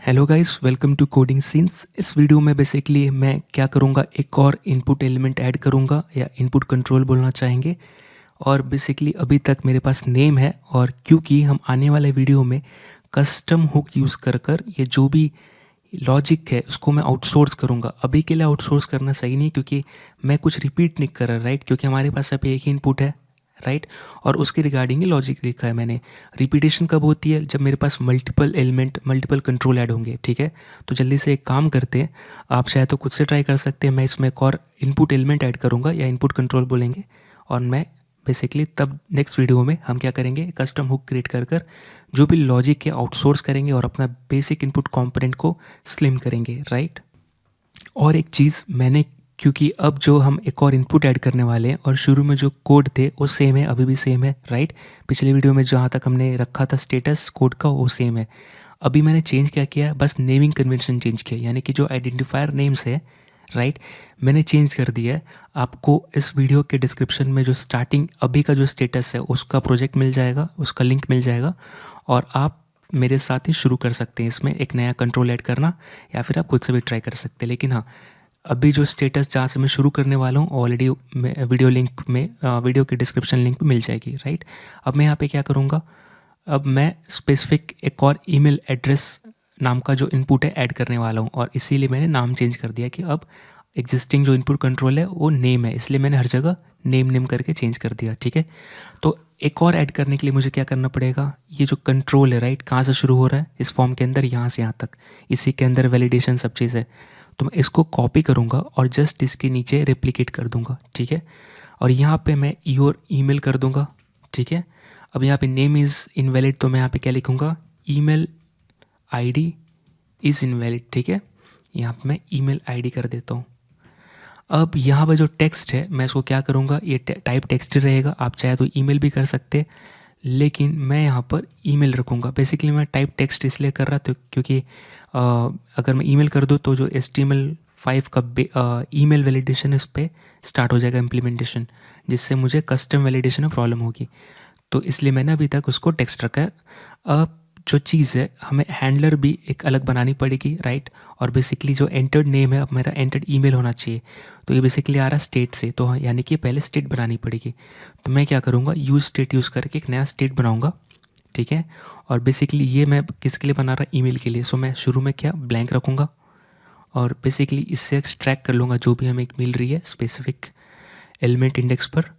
Hello guys, welcome to coding scenes. इस video में basically मैं क्या करूँगा, एक और इनपुट एलिमेंट ऐड करूँगा या इनपुट कंट्रोल बोलना चाहेंगे। और बेसिकली अभी तक मेरे पास नेम है, और क्योंकि हम आने वाले वीडियो में कस्टम हुक यूज़ कर कर ये जो भी लॉजिक है उसको मैं आउटसोर्स करूँगा। अभी के लिए आउटसोर्स करना सही नहीं, क्योंकि मैं कुछ रिपीट नहीं कर रहा, राइट। क्योंकि हमारे पास अभी एक ही इनपुट है, राइट। और उसके रिगार्डिंग ही लॉजिक लिखा है मैंने। रिपीटेशन कब होती है? जब मेरे पास multiple element, multiple control add होंगे, ठीक है। तो जल्दी से एक काम करते हैं, आप चाहे तो खुद से ट्राई कर सकते हैं। मैं इसमें एक और इनपुट एलिमेंट ऐड करूँगा, या इनपुट कंट्रोल बोलेंगे। और मैं बेसिकली तब नेक्स्ट वीडियो में हम क्या करेंगे, कस्टम हुक क्रिएट कर कर जो भी लॉजिक है आउटसोर्स करेंगे और अपना बेसिक इनपुट कंपोनेंट को स्लिम करेंगे, राइट। और एक चीज़ मैंने, क्योंकि अब जो हम एक और इनपुट ऐड करने वाले हैं और शुरू में जो कोड थे वो सेम है, अभी भी सेम है, राइट। पिछले वीडियो में जहाँ तक हमने रखा था स्टेटस कोड का वो सेम है। अभी मैंने चेंज क्या किया है, बस नेमिंग कन्वेंशन चेंज किया, यानी कि जो आइडेंटिफायर नेम्स है, राइट, मैंने चेंज कर दिया है। आपको इस वीडियो के डिस्क्रिप्शन में जो स्टार्टिंग अभी का जो स्टेटस है उसका प्रोजेक्ट मिल जाएगा, उसका लिंक मिल जाएगा, और आप मेरे साथ ही शुरू कर सकते हैं इसमें एक नया कंट्रोल ऐड करना, या फिर आप खुद से भी ट्राई कर सकते हैं। लेकिन हाँ, अभी जो स्टेटस जहाँ से मैं शुरू करने वाला हूँ ऑलरेडी वीडियो लिंक में, वीडियो के डिस्क्रिप्शन लिंक में मिल जाएगी, राइट। अब मैं यहाँ पे क्या करूँगा, अब मैं स्पेसिफिक एक और ईमेल एड्रेस नाम का जो इनपुट है ऐड करने वाला हूँ, और इसीलिए मैंने नाम चेंज कर दिया कि अब एग्जिस्टिंग जो इनपुट कंट्रोल है वो नेम है, इसलिए मैंने हर जगह नेम नेम करके चेंज कर दिया, ठीक है। तो एक और ऐड करने के लिए मुझे क्या करना पड़ेगा, ये जो कंट्रोल है, राइट, कहाँ से शुरू हो रहा है इस फॉर्म के अंदर, यहाँ से यहाँ तक, इसी के अंदर वैलिडेशन सब चीज़ है। तो मैं इसको कॉपी करूँगा और जस्ट इसके नीचे रेप्लिकेट कर दूँगा, ठीक है। और यहाँ पे मैं योर ईमेल कर दूँगा, ठीक है। अब यहाँ पे नेम इज़ इनवैलिड, तो मैं यहाँ पे क्या लिखूँगा, ईमेल आईडी इज़ इनवैलिड, ठीक है। यहाँ पे मैं ईमेल आईडी कर देता हूँ। अब यहाँ पे जो टेक्स्ट है मैं इसको क्या करूँगा, ये टाइप टेक्स्ट रहेगा, आप चाहे तो ईमेल भी कर सकते हैं, लेकिन मैं यहाँ पर ईमेल रखूँगा। बेसिकली मैं टाइप टेक्स्ट इसलिए कर रहा था क्योंकि अगर मैं ईमेल कर दूँ तो जो HTML5 का ईमेल वैलिडेशन इस पर स्टार्ट हो जाएगा इम्प्लीमेंटेशन, जिससे मुझे कस्टम वैलिडेशन में प्रॉब्लम होगी। तो इसलिए मैंने अभी तक उसको टेक्स्ट रखा है। अब जो चीज़ है, हमें हैंडलर भी एक अलग बनानी पड़ेगी, राइट। और बेसिकली जो एंटर्ड नेम है, अब मेरा एंटर्ड ईमेल होना चाहिए, तो ये बेसिकली आ रहा है स्टेट से, तो यानी कि पहले स्टेट बनानी पड़ेगी। तो मैं क्या करूँगा, यूज़ स्टेट यूज़ करके एक नया स्टेट बनाऊँगा, ठीक है। और बेसिकली ये मैं किसके लिए बना रहा, ईमेल के लिए। सो मैं शुरू में क्या ब्लैंक रखूँगा, और बेसिकली इससे एक्सट्रैक्ट कर लूँगा जो भी हमें मिल रही है स्पेसिफिक एलिमेंट इंडेक्स पर।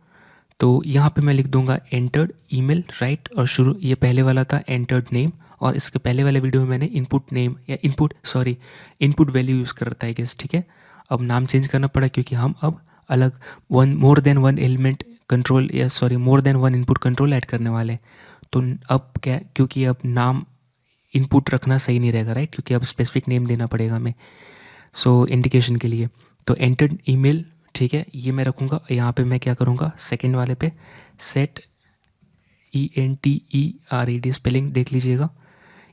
तो यहाँ पे मैं लिख दूंगा एंटर्ड ईमेल, राइट। और शुरू ये पहले वाला था एंटर्ड नेम, और इसके पहले वाले वीडियो में मैंने इनपुट नेम या इनपुट वैल्यू यूज़ कर रहा है गेस, ठीक है। अब नाम चेंज करना पड़ा क्योंकि हम अब अलग more than one element control, या more than one input control add करने वाले हैं। तो अब क्या, क्योंकि अब नाम इनपुट रखना सही नहीं रहेगा, राइट, क्योंकि अब स्पेसिफिक नेम देना पड़ेगा हमें, सो इंडिकेशन के लिए। तो एंटर्ड ईमेल, ठीक है, ये मैं रखूँगा। यहाँ पे मैं क्या करूँगा, सेकंड वाले पे सेट ENTERED स्पेलिंग देख लीजिएगा,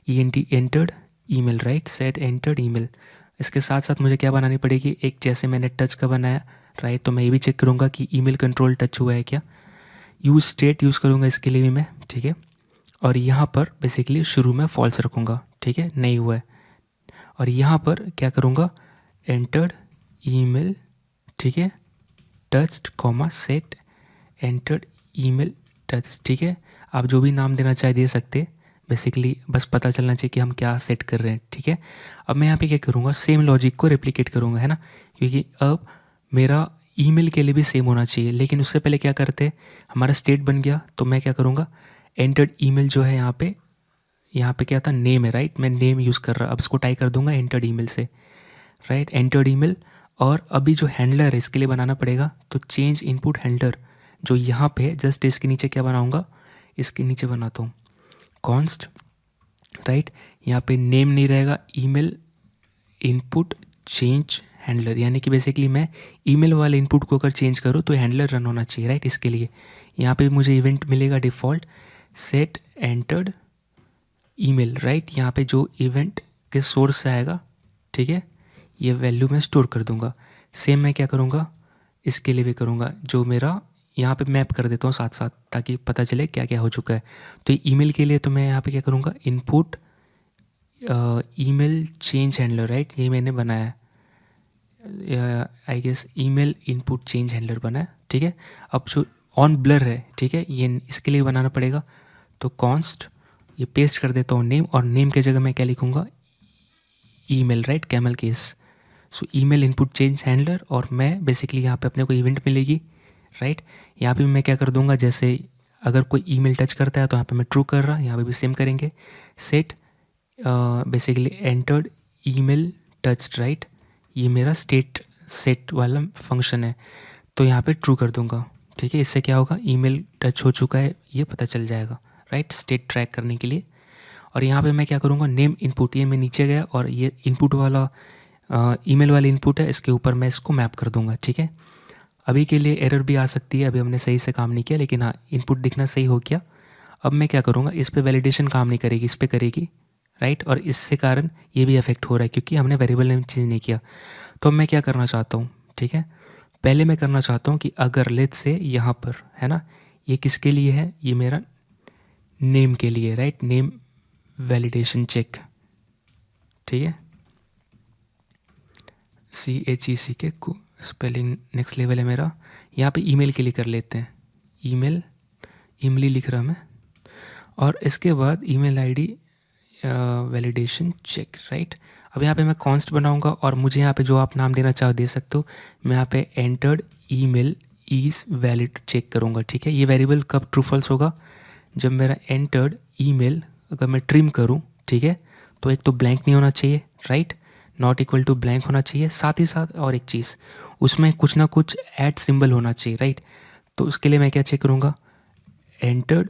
ENT entered email, right, set entered email. इसके साथ साथ मुझे क्या बनानी पड़ेगी, एक जैसे मैंने टच का बनाया, राइट, तो मैं ये भी चेक करूँगा कि ईमेल कंट्रोल टच हुआ है क्या। यूज़ स्टेट यूज़ करूँगा इसके लिए भी मैं, ठीक है। और यहाँ पर बेसिकली शुरू में फॉल्स रखूँगा, ठीक है, नहीं हुआ है। और यहाँ पर क्या करूँगा, एंटर्ड ईमेल, ठीक है, touched comma set entered email touch, ठीक है। आप जो भी नाम देना चाहे दे सकते, बेसिकली बस पता चलना चाहिए कि हम क्या सेट कर रहे हैं, ठीक है। अब मैं यहाँ पे क्या करूँगा, सेम लॉजिक को रेप्लिकेट करूँगा, है ना, क्योंकि अब मेरा ईमेल के लिए भी सेम होना चाहिए। लेकिन उससे पहले क्या करते हैं, हमारा स्टेट बन गया, तो मैं क्या करूँगा, एंटर्ड ईमेल जो है यहाँ पे क्या था, नेम है, राइट, मैं नेम यूज़ कर रहा, अब इसको टाइप कर दूंगा एंटर्ड ईमेल से, राइट, एंटर्ड ईमेल। और अभी जो हैंडलर है इसके लिए बनाना पड़ेगा, तो चेंज इनपुट हैंडलर जो यहाँ पे है, जस्ट इसके नीचे क्या बनाऊँगा, इसके नीचे बनाता हूँ कॉन्स्ट, राइट। यहाँ पे नेम नहीं रहेगा, ईमेल इनपुट चेंज हैंडलर, यानी कि बेसिकली मैं ईमेल वाले इनपुट को अगर चेंज करूँ तो हैंडलर रन होना चाहिए, राइट। इसके लिए यहाँ पे मुझे इवेंट मिलेगा default set entered email, right. यहाँ पे जो इवेंट के सोर्स से आएगा, ठीक है, ये वैल्यू मैं स्टोर कर दूंगा। सेम मैं क्या करूँगा, इसके लिए भी करूँगा, जो मेरा यहाँ पे मैप कर देता हूँ साथ साथ, ताकि पता चले क्या क्या हो चुका है। तो ईमेल के लिए तो मैं यहाँ पे क्या करूँगा, input email change handler, right, ये मैंने बनाया है, I guess email input change handler बना है, ठीक है। अब जो ऑन ब्लर है, ठीक है, ये इसके लिए बनाना पड़ेगा, तो कॉन्स्ट ये पेस्ट कर देता हूँ नेम, और नेम के जगह मैं क्या लिखूँगा, ईमेल, राइट, कैमल केस। सो ईमेल इनपुट चेंज हैंडलर, और मैं बेसिकली यहाँ पे अपने को इवेंट मिलेगी, राइट। यहाँ पे मैं क्या कर दूंगा, जैसे अगर कोई ईमेल टच करता है तो यहाँ पे मैं ट्रू कर रहा, यहाँ पे भी सेम करेंगे, set basically entered email touched, right, ये मेरा स्टेट सेट वाला फंक्शन है, तो यहाँ पे ट्रू कर दूंगा, ठीक है। इससे क्या होगा, ईमेल टच हो चुका है ये पता चल जाएगा, राइट, स्टेट ट्रैक करने के लिए। और यहाँ पे मैं क्या करूँगा, नेम इनपुट, ये मैं नीचे गया और ये इनपुट वाला ईमेल वाली इनपुट है, इसके ऊपर मैं इसको मैप कर दूंगा, ठीक है। अभी के लिए एरर भी आ सकती है, अभी हमने सही से काम नहीं किया, लेकिन हाँ इनपुट दिखना सही हो गया। अब मैं क्या करूँगा, इस पे वैलिडेशन काम नहीं करेगी, इस पे करेगी, राइट, और इससे कारण ये भी अफेक्ट हो रहा है क्योंकि हमने वेरिएबल नेम चेंज नहीं किया। तो मैं क्या करना चाहता हूँ, ठीक है, पहले मैं करना चाहता हूँ कि अगर लेट से यहाँ पर है ना, ये किसके लिए है, ये मेरा नेम के लिए, राइट, नेम वैलिडेशन चेक, ठीक है, CHEC के स्पेलिंग नेक्स्ट लेवल है मेरा। यहाँ पे ईमेल के लिए कर लेते हैं, ईमेल इमली लिख रहा मैं, और इसके बाद email ID validation check, right. अब यहाँ पे मैं कॉन्स्ट बनाऊंगा, और मुझे यहाँ पे जो आप नाम देना चाहो दे सकते हो। मैं यहाँ पे entered email is valid check करूँगा, ठीक है। ये वेरिएबल कब ट्रू फॉल्स होगा, जब मेरा एंटर्ड ईमेल अगर मैं ट्रिम करूँ, ठीक है, तो एक तो ब्लैंक नहीं होना चाहिए, right, not equal to blank होना चाहिए, साथ ही साथ और एक चीज़ उसमें कुछ ना कुछ ऐड सिंबल होना चाहिए, राइट। तो उसके लिए मैं क्या चेक करूँगा, एंटर्ड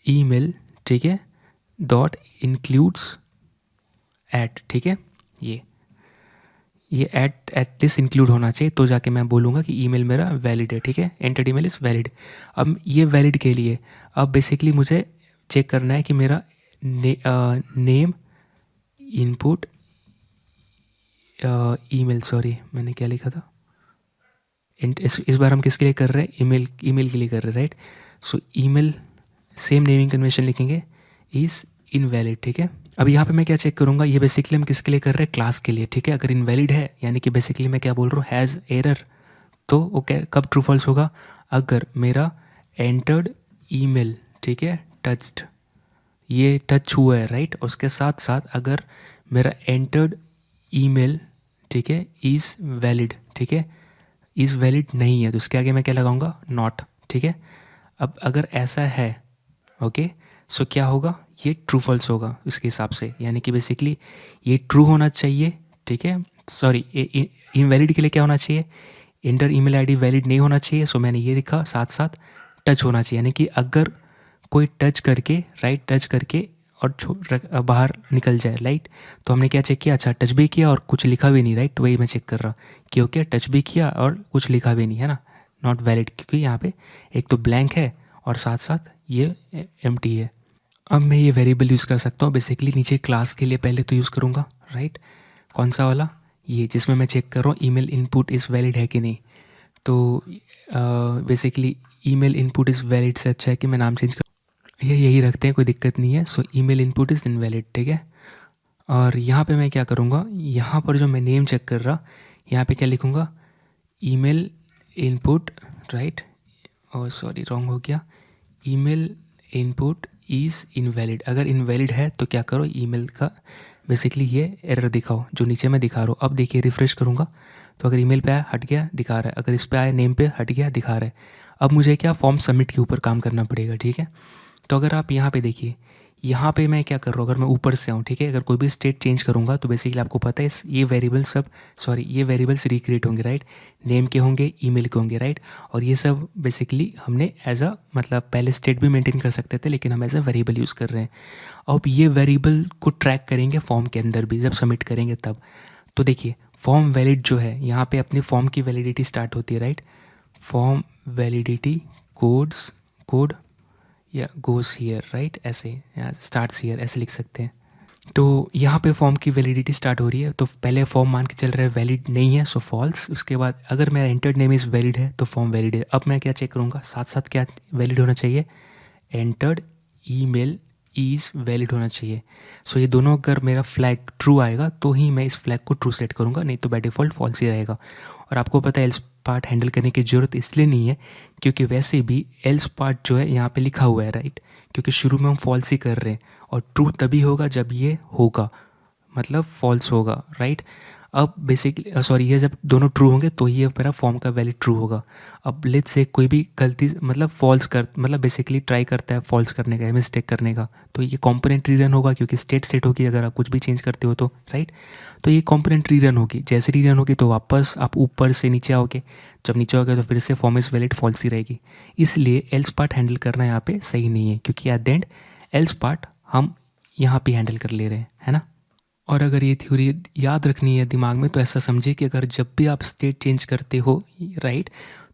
ईमेल, ठीक है, डॉट इंक्लूड्स ऐड, ठीक है, ये एट लिस्ट इंक्लूड होना चाहिए, तो जाके मैं बोलूँगा कि ईमेल मेरा वैलिड है, ठीक है, एंटर्ड ईमेल इज़ वैलिड। अब ये वैलिड के लिए अब बेसिकली मुझे चेक करना है कि मेरा नेम इनपुट ईमेल, सॉरी मैंने क्या लिखा था, इस बार हम किसके लिए कर रहे हैं, ईमेल के लिए कर रहे हैं, right. So email same naming convention लिखेंगे, इज़ इनवैलिड, ठीक है। अब यहाँ पे मैं क्या चेक करूँगा, ये बेसिकली हम किसके लिए कर रहे हैं, क्लास के लिए, ठीक है। अगर इनवैलिड है यानी कि बेसिकली मैं क्या बोल रहा हूँ, हैज़ एरर, तो वो क्या कब ट्रू फॉल्स होगा, अगर मेरा एंटर्ड ईमेल, ठीक है, टच्ड, ये टच हुआ है, राइट, उसके साथ साथ अगर मेरा एंटर्ड ईमेल, ठीक है, इज़ वैलिड, ठीक है, इज़ वैलिड नहीं है तो इसके आगे मैं क्या लगाऊंगा, नॉट, ठीक है। अब अगर ऐसा है, ओके, सो क्या होगा, ये ट्रू फॉल्स होगा इसके हिसाब से, यानी कि बेसिकली ये ट्रू होना चाहिए, ठीक है, सॉरी इनवैलिड के लिए क्या होना चाहिए, एंटर ईमेल आईडी वैलिड नहीं होना चाहिए, सो मैंने ये लिखा, साथ साथ टच होना चाहिए, यानी कि अगर कोई टच करके, राइट, टच करके और बाहर निकल जाए, राइट, तो हमने क्या चेक किया, अच्छा टच भी किया और कुछ लिखा भी नहीं, राइट, वही मैं चेक कर रहा कि ओके टच भी किया और कुछ लिखा भी नहीं, है ना, नॉट वैलिड, क्योंकि यहाँ पे एक तो ब्लैंक है और साथ साथ ये एम्प्टी है। अब मैं ये वेरिएबल यूज़ कर सकता हूँ बेसिकली नीचे क्लास के लिए, पहले तो यूज़ करूँगा, राइट, कौन सा वाला, ये जिसमें मैं चेक कर रहा हूँ ईमेल इनपुट इज़ वैलिड है कि नहीं। तो basically email input is valid से अच्छा है कि मैं नाम चेंज कर, ये यही रखते हैं, कोई दिक्कत नहीं है। सो ईमेल इनपुट इज़ इनवैलिड, ठीक है। और यहाँ पे मैं क्या करूँगा, यहाँ पर जो मैं नेम चेक कर रहा, यहाँ पे क्या लिखूँगा, ईमेल इनपुट, राइट, और सॉरी रॉन्ग हो गया, ईमेल इनपुट इज़ इनवैलिड। अगर इनवैलिड है तो क्या करो, ईमेल का बेसिकली ये एरर दिखाओ जो नीचे मैं दिखा रहा हूँ। अब देखिए रिफ़्रेश करूँगा तो अगर ईमेल पे आया हट गया दिखा रहा है, अगर इस पे आया नेम पे हट गया दिखा रहा है। अब मुझे क्या फॉर्म सबमिट के ऊपर काम करना पड़ेगा, ठीक है। तो अगर आप यहाँ पे देखिए, यहाँ पे मैं क्या कर रहा हूँ, अगर मैं ऊपर से आऊँ, ठीक है, अगर कोई भी स्टेट चेंज करूँगा तो बेसिकली आपको पता है ये वेरिएबल्स सब, सॉरी ये वेरिएबल्स रिक्रिएट होंगे, राइट, नेम के होंगे, ईमेल के होंगे, राइट, और ये सब बेसिकली हमने एज अ मतलब पहले स्टेट भी मेंटेन कर सकते थे लेकिन हम एज अ वेरिएबल यूज़ कर रहे हैं। अब ये वेरिएबल को ट्रैक करेंगे फॉर्म के अंदर भी जब सबमिट करेंगे तब। तो देखिए फॉर्म वैलिड जो है, यहाँ पे अपनी फॉर्म की वैलिडिटी स्टार्ट होती है, राइट, फॉर्म वैलिडिटी कोड या गोस हियर, राइट, ऐसे या स्टार्ट्स हियर ऐसे लिख सकते हैं। तो यहाँ पे फॉर्म की वैलिडिटी स्टार्ट हो रही है, तो पहले फॉर्म मान के चल रहा है वैलिड नहीं है, सो फॉल्स। उसके बाद अगर मेरा एंटर्ड नेम इज़ वैलिड है तो फॉर्म वैलिड है। अब मैं क्या चेक करूँगा, साथ साथ क्या वैलिड होना चाहिए, एंटर्ड ईमेल इज़ वैलिड होना चाहिए। सो ये दोनों अगर मेरा फ्लैग ट्रू आएगा तो ही मैं इस फ्लैग को ट्रू सेट करूँगा, नहीं तो बाय डिफ़ॉल्ट फॉल्स ही रहेगा। और आपको पता है एल्स पार्ट हैंडल करने की ज़रूरत इसलिए नहीं है क्योंकि वैसे भी एल्स पार्ट जो है यहाँ पे लिखा हुआ है, राइट, क्योंकि शुरू में हम फॉल्स ही कर रहे हैं और ट्रू तभी होगा जब ये होगा, मतलब फॉल्स होगा, राइट। अब बेसिकली सॉरी, ये जब दोनों ट्रू होंगे तो ये मेरा फॉर्म का वैल्यू ट्रू होगा। अब लेट्स से कोई भी गलती मतलब फॉल्स कर मतलब बेसिकली ट्राई करता है फॉल्स करने का, मिस्टेक करने का, तो ये कॉम्पोनेंट रीरन होगा क्योंकि स्टेट होगी अगर आप कुछ भी चेंज करते हो तो, राइट। तो ये कॉम्पोनेंट रीरन होगी, जैसे रीरन होगी तो वापस आप ऊपर से नीचे आओगे, जब नीचे आओगे तो फिर से फॉर्म इज़ वैलिड फॉल्स ही रहेगी। इसलिए एल्स पार्ट हैंडल करना यहाँ पे सही नहीं है क्योंकि at the end else part हम यहाँ पे हैंडल कर ले रहे हैं, है ना। और अगर ये थ्योरी याद रखनी है दिमाग में तो ऐसा समझिए कि अगर जब भी आप स्टेट चेंज करते हो, राइट,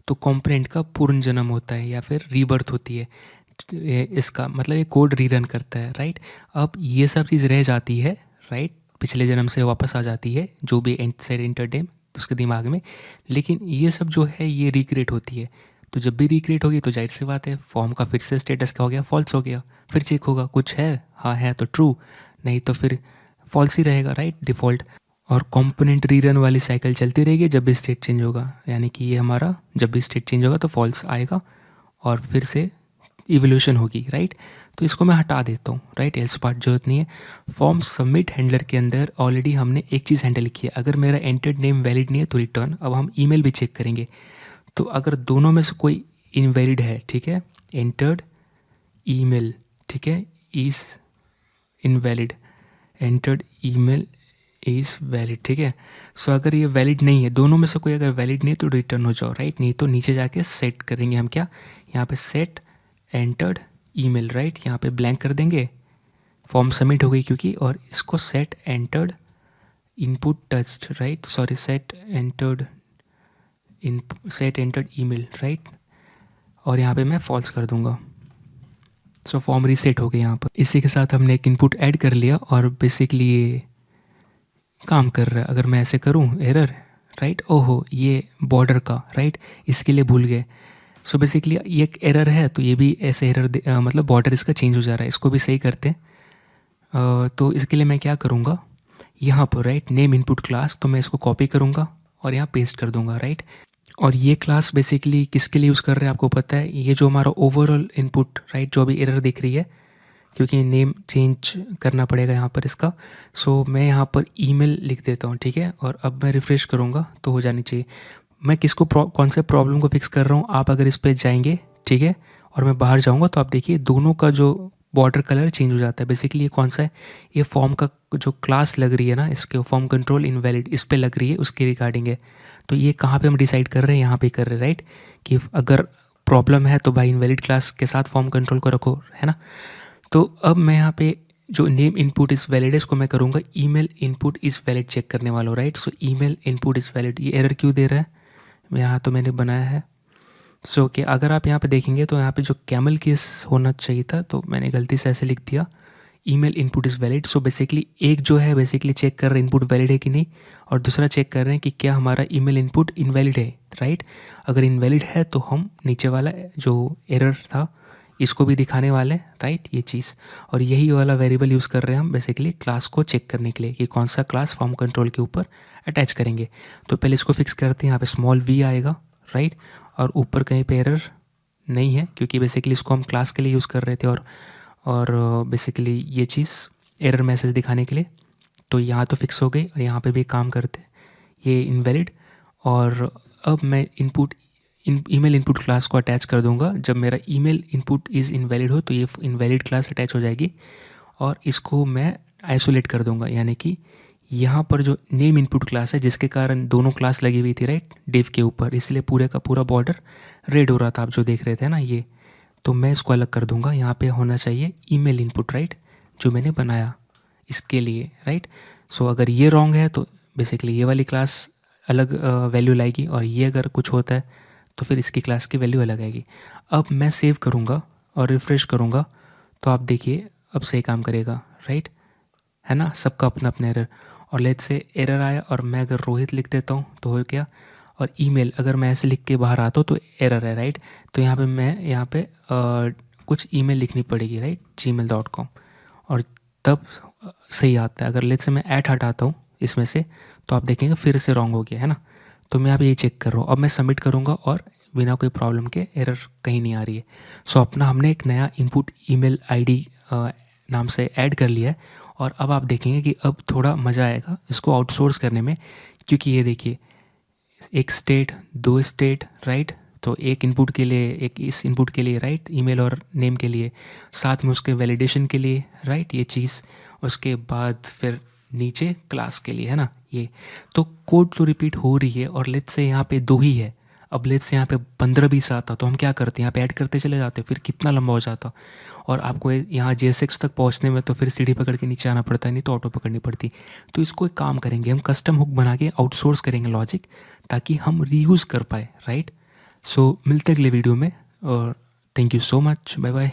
तो कॉम्पोनेंट का पुनर्जन्म होता है या फिर रीबर्थ होती है। इसका मतलब ये कोड रीरन करता है, राइट। अब ये सब चीज़ रह जाती है, राइट, पिछले जन्म से वापस आ जाती है जो भी साइड इंटरडेम उसके दिमाग में, लेकिन ये सब जो है ये रिक्रिएट होती है। तो जब भी रिक्रिएट होगी तो जाहिर सी बात है फॉर्म का फिर से स्टेटस क्या हो गया, फॉल्स हो गया। फिर चेक होगा कुछ है, हाँ है तो ट्रू, नहीं तो फिर फॉल्स ही रहेगा, राइट, डिफ़ॉल्ट। और कंपोनेंट रीरन वाली साइकिल चलती रहेगी जब भी स्टेट चेंज होगा, यानी कि ये हमारा जब भी स्टेट चेंज होगा तो फॉल्स आएगा और फिर से इवोल्यूशन होगी, राइट। तो इसको मैं हटा देता हूँ, राइट, एल्स पार्ट जरूरत नहीं है। फॉर्म सबमिट हैंडलर के अंदर ऑलरेडी हमने एक चीज़ हैंडल की है, अगर मेरा एंटर्ड नेम वैलिड नहीं है तो रिटर्न। अब हम ईमेल भी चेक करेंगे, तो अगर दोनों में से कोई इनवैलिड है, ठीक है, एंटर्ड ईमेल, ठीक है, is invalid, entered email is valid, ठीक है। सो अगर ये वैलिड नहीं है, दोनों में से कोई अगर वैलिड नहीं है तो रिटर्न हो जाओ, राइट, नहीं तो नीचे जाके सेट करेंगे हम क्या, यहाँ पे सेट एंटर्ड ईमेल, राइट, यहाँ पे ब्लैंक कर देंगे, फॉर्म सबमिट हो गई क्योंकि, और इसको set entered input touched, right, sorry set entered email, right, और यहाँ पे मैं फॉल्स कर दूंगा। सो फॉर्म रीसेट हो गया यहाँ पर। इसी के साथ हमने एक इनपुट ऐड कर लिया और बेसिकली ये काम कर रहा है। अगर मैं ऐसे करूँ एरर, राइट, ओहो ये बॉर्डर का, राइट, इसके लिए भूल गए। सो बेसिकली ये एक एरर है, तो ये भी ऐसे एरर मतलब बॉर्डर इसका चेंज हो जा रहा है, इसको भी सही करते हैं। तो इसके लिए मैं क्या करूँगा, यहाँ पर राइट नेम इनपुट क्लास, तो मैं इसको कॉपी करूँगा और यहाँ पेस्ट कर दूँगा, राइट। और ये क्लास बेसिकली किसके लिए यूज़ कर रहे हैं आपको पता है, ये जो हमारा ओवरऑल इनपुट, राइट, जो अभी एरर दिख रही है क्योंकि नेम चेंज करना पड़ेगा यहाँ पर इसका। सो मैं यहाँ पर ईमेल लिख देता हूँ, ठीक है, और अब मैं रिफ़्रेश करूँगा तो हो जानी चाहिए। मैं किसको कौन से प्रॉब्लम को फिक्स कर रहा हूँ, आप अगर इस पर जाएंगे, ठीक है, और मैं बाहर जाऊँगा तो आप देखिए दोनों का जो बॉर्डर कलर चेंज हो जाता है। बेसिकली ये कौन सा है, ये फॉर्म का जो क्लास लग रही है ना, इसके फॉर्म कंट्रोल इनवैलिड इस पे लग रही है, उसके रिगार्डिंग है। तो ये कहाँ पे हम डिसाइड कर रहे हैं, यहाँ पे कर रहे हैं, राइट, कि अगर प्रॉब्लम है तो भाई इनवैलिड क्लास के साथ फॉर्म कंट्रोल को रखो, है ना। तो अब मैं यहाँ पे जो नेम इनपुट इज़ वैलिड है इसको मैं करूँगा email input is valid check करने वाला हूँ, right. So email input is valid, ये एरर क्यों दे रहा है, यहाँ तो मैंने बनाया है। सो कि अगर आप यहाँ पे देखेंगे तो यहाँ पे जो कैमल केस होना चाहिए था, तो मैंने गलती से ऐसे लिख दिया email input is valid. So basically एक जो है बेसिकली चेक कर रहे हैं इनपुट वैलिड है कि नहीं, और दूसरा चेक कर रहे हैं कि क्या हमारा ईमेल इनपुट इनवैलिड है, राइट। अगर इनवैलिड है तो हम नीचे वाला जो एरर था इसको भी दिखाने वाले हैं, राइट, ये चीज़। और यही वाला वेरिएबल यूज़ कर रहे हैं हम बेसिकली क्लास को चेक करने के लिए कि कौन सा क्लास फॉर्म कंट्रोल के ऊपर अटैच करेंगे। तो पहले इसको फिक्स करते हैं, यहाँ पे स्मॉल वी आएगा, राइट, और ऊपर कहीं पे एरर नहीं है क्योंकि बेसिकली इसको हम क्लास के लिए यूज़ कर रहे थे, और बेसिकली ये चीज़ एरर मैसेज दिखाने के लिए। तो यहाँ तो फिक्स हो गई और यहाँ पे भी काम करते हैं, ये इनवैलिड। और अब मैं ईमेल इनपुट क्लास को अटैच कर दूंगा, जब मेरा ईमेल इनपुट इज़ इनवैलिड हो तो ये इनवैलिड क्लास अटैच हो जाएगी, और इसको मैं आइसोलेट कर दूंगा, यानी कि यहाँ पर जो नेम इनपुट क्लास है जिसके कारण दोनों क्लास लगी हुई थी, राइट, डिव के ऊपर, इसलिए पूरे का पूरा बॉर्डर रेड हो रहा था, आप जो देख रहे थे ना ये। तो मैं इसको अलग कर दूंगा, यहाँ पे होना चाहिए ईमेल इनपुट, राइट, जो मैंने बनाया इसके लिए, राइट। सो अगर ये रॉन्ग है तो बेसिकली ये वाली क्लास अलग वैल्यू लाएगी, और ये अगर कुछ होता है तो फिर इसकी क्लास की वैल्यू अलग आएगी। अब मैं सेव करूँगा और रिफ़्रेश करूँगा तो आप देखिए अब सही काम करेगा, राइट, है ना, सबका अपना अपना एरर। और लेट्स से एरर आया और मैं अगर रोहित लिख देता हूँ तो हो क्या, और ईमेल अगर मैं ऐसे लिख के बाहर आता हूँ तो एरर है, राइट। तो यहाँ पे मैं कुछ ईमेल लिखनी पड़ेगी, राइट, gmail.com। तब सही आता है। अगर लेट्स से मैं ऐट हटाता हूँ इसमें से, तो आप देखेंगे फिर से रॉन्ग हो गया है ना। तो मैं यहाँ पे ये चेक कर रहा हूँ, अब मैं सबमिट करूँगा और बिना कोई प्रॉब्लम के एरर कहीं नहीं आ रही है। सो अपना हमने एक नया इनपुट ईमेल आईडी नाम से ऐड कर लिया है। और अब आप देखेंगे कि अब थोड़ा मज़ा आएगा इसको आउटसोर्स करने में, क्योंकि ये देखिए एक स्टेट, दो स्टेट, राइट। तो एक इनपुट के लिए, एक इस इनपुट के लिए, राइट, ईमेल और नेम के लिए, साथ में उसके वैलिडेशन के लिए, राइट, ये चीज़। उसके बाद फिर नीचे क्लास के लिए, है ना। ये तो कोड तो रिपीट हो रही है, और लेट्स से यहाँ पे 2 ही है। अब लेट्स से यहाँ पे 15-20 आता तो हम क्या करते हैं, यहाँ पे ऐड करते चले जाते, फिर कितना लंबा हो जाता। और आपको यहाँ JSX तक पहुँचने में तो फिर सीढ़ी पकड़ के नीचे आना पड़ता है, नहीं तो ऑटो पकड़नी पड़ती। तो इसको एक काम करेंगे, हम कस्टम हुक बना के आउटसोर्स करेंगे लॉजिक, ताकि हम रीयूज़ कर पाए, राइट। सो मिलते अगले वीडियो में, और thank you so much, bye bye.